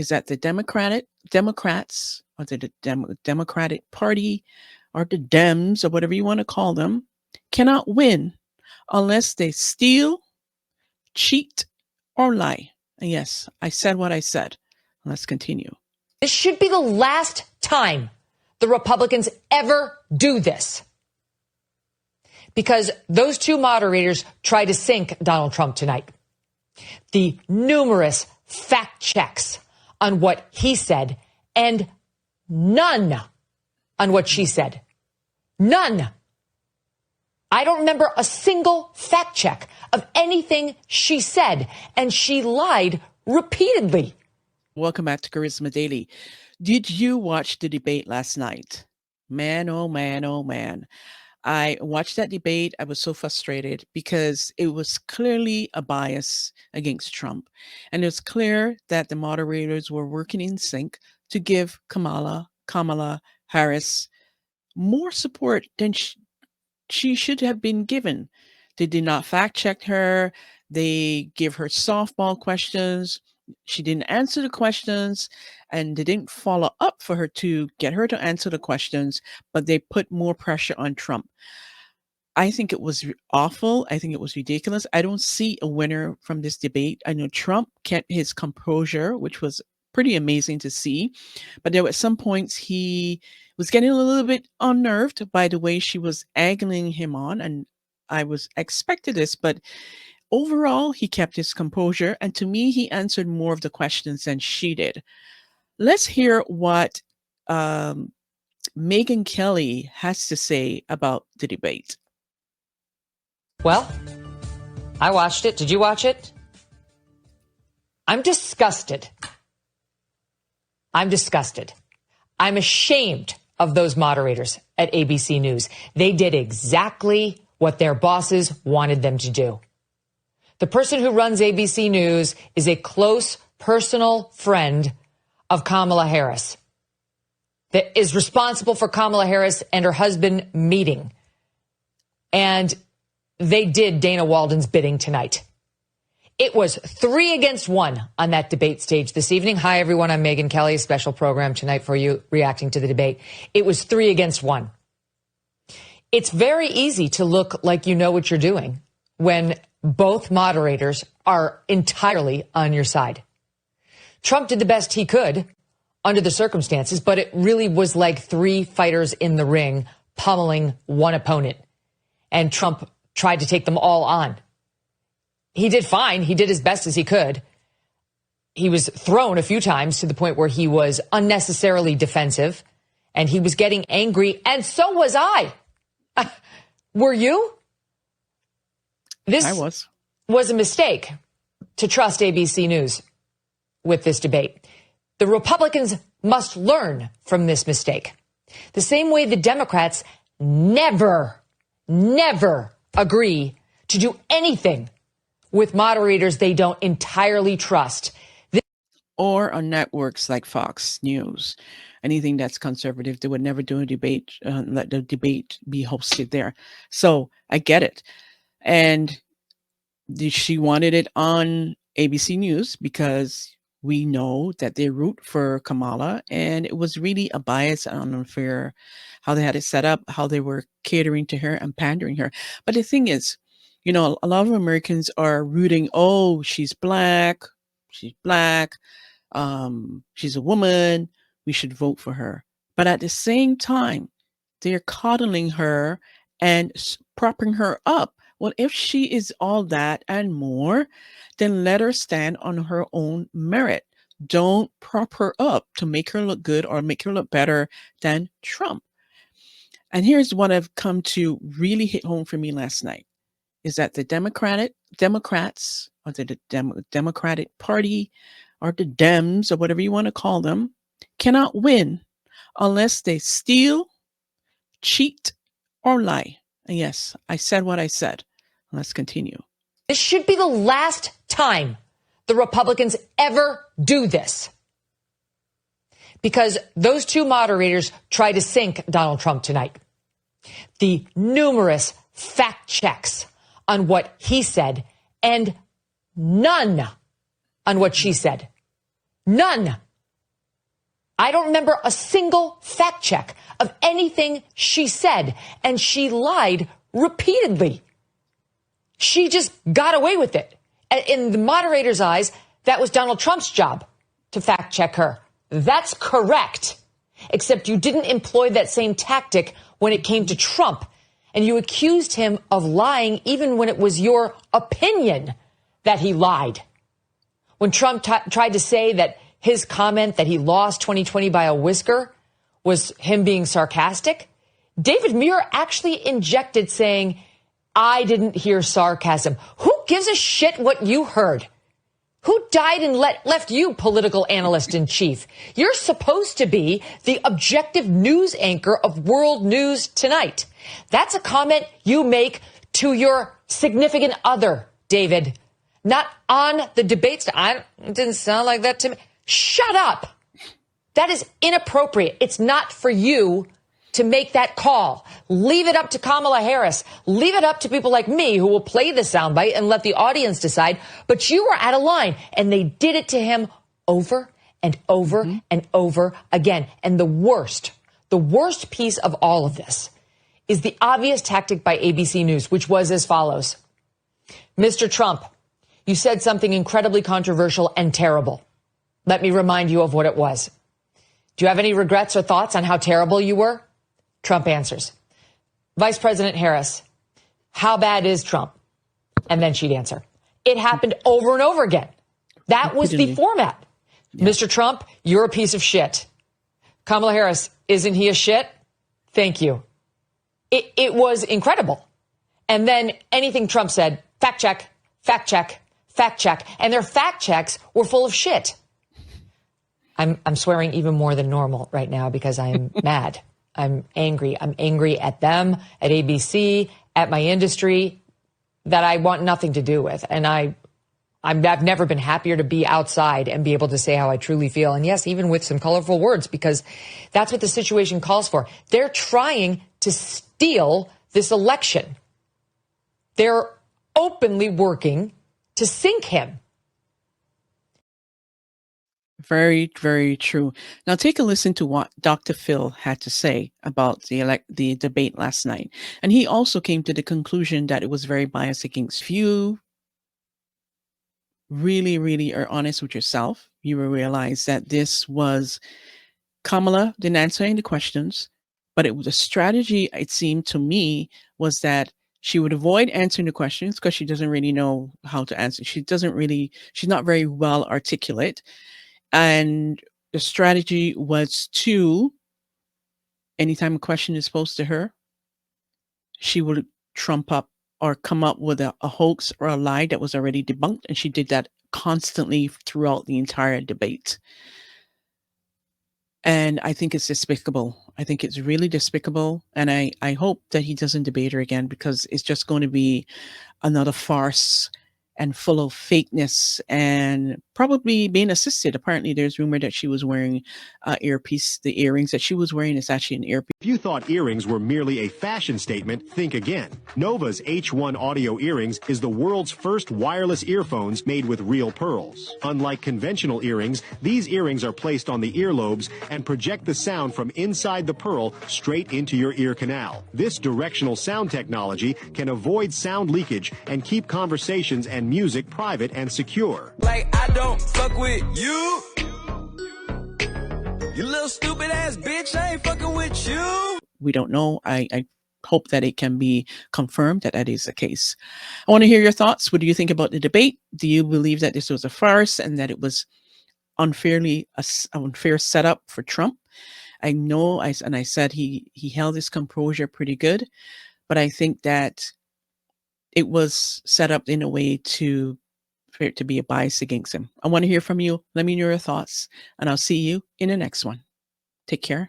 is that the Democrats or the Democratic Party or the Dems or whatever you want to call them cannot win unless they steal, cheat, or lie. And yes, I said what I said. Let's continue. This should be the last time the Republicans ever do this, because those two moderators tried to sink Donald Trump tonight. The numerous fact checks on what he said and none on what she said. None. I don't remember a single fact check of anything she said, and she lied repeatedly. Welcome back to Kharisma Daily. Did you watch the debate last night? Man, oh man, oh man. I watched that debate. I was so frustrated because it was clearly a bias against Trump. And it was clear that the moderators were working in sync to give Kamala Harris more support than she should have been given. They did not fact check her. They gave her softball questions. She didn't answer the questions, and they didn't follow up for her to get her to answer the questions, but they put more pressure on Trump. I think it was awful. I think it was ridiculous. I don't see a winner from this debate. I know Trump kept his composure, which was pretty amazing to see, but there were some points he was getting a little bit unnerved by the way she was egging him on, and I was expected this, but overall, he kept his composure, and to me, he answered more of the questions than she did. Let's hear what Megyn Kelly has to say about the debate. Well, I watched it. Did you watch it? I'm disgusted. I'm disgusted. I'm ashamed of those moderators at ABC News. They did exactly what their bosses wanted them to do. The person who runs ABC News is a close personal friend of Kamala Harris, that is responsible for Kamala Harris and her husband meeting. And they did Dana Walden's bidding tonight. It was 3 against 1 on that debate stage this evening. Hi, everyone. I'm Megyn Kelly, a special program tonight for you reacting to the debate. It was 3 against 1. It's very easy to look like you know what you're doing when both moderators are entirely on your side. Trump did the best he could under the circumstances, but it really was like 3 fighters in the ring pummeling one opponent. And Trump tried to take them all on. He did fine. He did as best as he could. He was thrown a few times to the point where he was unnecessarily defensive, and he was getting angry, and so was I. Were you? This was a mistake to trust ABC News with this debate. The Republicans must learn from this mistake. The same way the Democrats never agree to do anything with moderators they don't entirely trust. Or on networks like Fox News. Anything that's conservative, they would never do a debate, let the debate be hosted there. So I get it. And she wanted it on ABC News because we know that they root for Kamala, and it was really a bias and unfair how they had it set up, how they were catering to her and pandering her. But the thing is, you know, a lot of Americans are rooting, oh, she's black, she's a woman, we should vote for her. But at the same time, they're coddling her and propping her up. Well, if she is all that and more, then let her stand on her own merit. Don't prop her up to make her look good or make her look better than Trump. And here's what I've come to really hit home for me last night, is that the Democrats or the Democratic Party or the Dems or whatever you want to call them cannot win unless they steal, cheat, or lie. And yes, I said what I said. Let's continue. This should be the last time the Republicans ever do this, because those two moderators tried to sink Donald Trump tonight. The numerous fact checks on what he said and none on what she said. None I don't remember a single fact check of anything she said, and she lied repeatedly. She just got away with it. In the moderator's eyes, that was Donald Trump's job to fact check her. That's correct. Except you didn't employ that same tactic when it came to Trump. And you accused him of lying even when it was your opinion that he lied. When Trump tried to say that his comment that he lost 2020 by a whisker was him being sarcastic, David Muir actually injected saying, I didn't hear sarcasm. Who gives a shit what you heard? Who died and left you, political analyst in chief? You're supposed to be the objective news anchor of World News Tonight. That's a comment you make to your significant other, David. Not on the debate. It didn't sound like that to me. Shut up. That is inappropriate. It's not for you to make that call. Leave it up to Kamala Harris. Leave it up to people like me who will play the soundbite and let the audience decide. But you were out of line, and they did it to him over and over and over again. And the worst piece of all of this is the obvious tactic by ABC News, which was as follows. Mr. Trump, you said something incredibly controversial and terrible. Let me remind you of what it was. Do you have any regrets or thoughts on how terrible you were? Trump answers. Vice President Harris, how bad is Trump? And then she'd answer. It happened over and over again. That was the format. Yeah. Mr. Trump, you're a piece of shit. Kamala Harris, isn't he a shit? Thank you. It was incredible. And then anything Trump said, fact check, fact check, fact check. And their fact checks were full of shit. I'm swearing even more than normal right now because I'm mad. I'm angry. I'm angry at them, at ABC, at my industry that I want nothing to do with. And I've never been happier to be outside and be able to say how I truly feel. And yes, even with some colorful words, because that's what the situation calls for. They're trying to steal this election. They're openly working to sink him. Very, very true. Now take a listen to what Dr. Phil had to say about the debate last night. And he also came to the conclusion that it was very biased against few. Really are honest with yourself, you will realize that this was Kamala didn't answer any questions, but it was a strategy, it seemed to me, was that she would avoid answering the questions because she doesn't really know how to answer. She's not very well articulate. And the strategy was to, anytime a question is posed to her, she would trump up or come up with a hoax or a lie that was already debunked. And she did that constantly throughout the entire debate. And I think it's despicable. I think it's really despicable. And I hope that he doesn't debate her again, because it's just going to be another farce and full of fakeness and probably being assisted. Apparently, there's rumor that she was wearing earpiece. The earrings that she was wearing is actually an earpiece. If you thought earrings were merely a fashion statement, think again. Nova's H1 audio earrings is the world's first wireless earphones made with real pearls. Unlike conventional earrings, these earrings are placed on the earlobes and project the sound from inside the pearl straight into your ear canal. This directional sound technology can avoid sound leakage and keep conversations and music private and secure. Like, I don't fuck with you. You little stupid ass bitch, I ain't fucking with you. We don't know. I hope that it can be confirmed that that is the case. I want to hear your thoughts. What do you think about the debate? Do you believe that this was a farce and that it was unfair setup for Trump? I know, I said he held his composure pretty good, but I think that it was set up in a way for it to be a bias against him. I want to hear from you. Let me know your thoughts, and I'll see you in the next one. Take care.